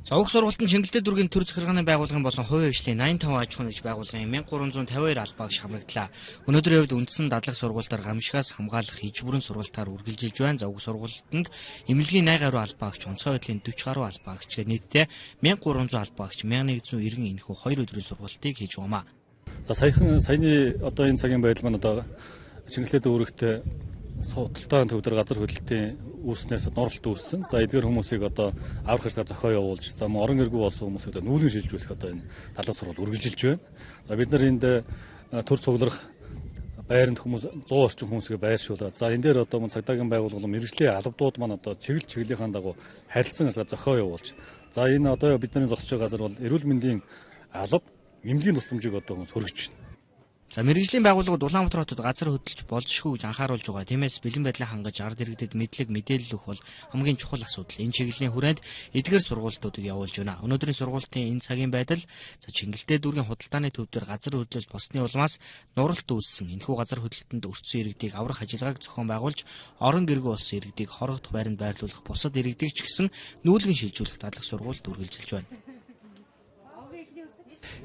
За уг сургалтын Шингэлтэй дүүргийн төр захиргааны байгууллагын болон хувийн хвшлийн 85 аж ахуйн нэгж байгууллагын 1352 албаг шамрагдлаа. Өнөөдрийн хувьд үндсэн дадлаг сургуультаар гамшигаас хамгаалах иж бүрэн сургалтаар үргэлжилж байна. За уг сургалтанд эмнэлгийн 80 гаруй албаагч, онцгой байдлын 40 гаруй албаагч гээд нийтдээ 1300 албаагч, 1190 энэхүү 2 өдрийн сургалтыг хийж байна. За саяны одоо энэ цагийн байдал маань одоо Шингэлтэй дүүрэгт судалгааны төвдөр газар хөдлөлтийн үүснээс норолт үүссэн. За эдгээр хүмүүсийг одоо аврах хэрэг зохио явуулж, за орон иргүү болсон хүмүүсийг одоо нүүлгэн шилжүүлэх одоо энэ дадлаг сургалт үргэлжилж байна. За бид нар энд төр цуглах байранд хүмүүс 100 орчим хүмүүсийг байршуулаад, за энэ дээр одоо цагдаагийн байгууллага мэргэжлийн албадууд маань одоо чиглэлийн дагуу харилцан зохио явуулж, за энэ одоо бидний зогсож байгаа газар бол эрүүл мэндийн алба, эмнэлгийн тусламжийг одоо хүргэж байна. За мэргэжлийн байгууллагууд Улаанбаатар хотод газар хөдлөж болзошгүй гэж анхааруулж байгаа. Тиймээс бэлэн байдлаа хангаж ард иргэдэд мэдээлэл өгөх бол хамгийн чухал асуудал. Энэ чиглэлийн хүрээнд эдгээр сургуулиудыг явуулж байна. Өнөөдрийн сургуулийн энэ цагийн байдал Шингэлтэй дүүргийн худалдааны төв дээр газар хөдлөж болсны улмаас нуралт үүссэн. Энэхүү газар хөдлөлтөнд өртсөн иргэдийг аврах ажиллагааг зохион байгуулж, орон гэргүй болсон иргэдийг хорогдох байранд байрлуулах, бусад иргэдийг ч гэсэн нүүлгэн шилжүүлэх дадлаг сургалт үргэлжилж байна.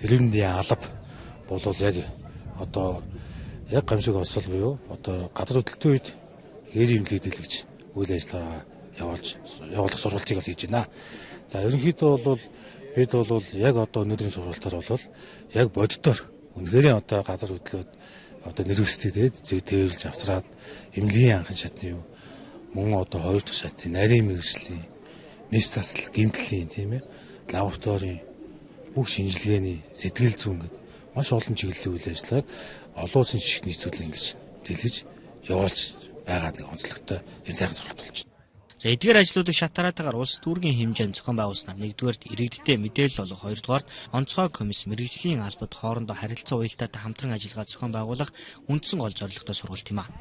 Эрүүл мэндийн алба болвол яг гамшиг осол буюу одоо газар хөдлөлтийн үед хэр имлэг дэлгэж үйл ажиллагаа явуулах сургалтыг хийж байна. За ерөнхийдөө бол бид бол яг одоо өнөөдрийн сургалтаар бол яг боддоор үнэхээр одоо газар хөдлөөд одоо нэрвэстэд тээвэрлж авсраад эмнэлгийн анхан шатны мөн одоо хоёр дахь шатны нарийн мэргэжлийн мэс засал гэмтлийн тийм ээ лабораторийн бүх шинжилгээний сэтгэл зүйн гэдэг маш олон чиглэлийн үйл ажиллагааг олон улсын жишг нийцүүлэн ингэж дэлгэж явуулж байгаа нэг онцлогтой энэ сайхан сургалт болж байна. За эдгээр ажлуудыг шат тараатаагаар улс дүүргийн хэмжээнд зохион байгуулснаар нэгдүгээрт иргэдтэй мэдээлэл олох, хоёрдугаарт онцгой комисс мэргэжлийн албад хоорондоо харилцаа уялдаатай хамтран ажиллагаа зохион байгуулах үндсэн гол зорилготой сургалт юм а.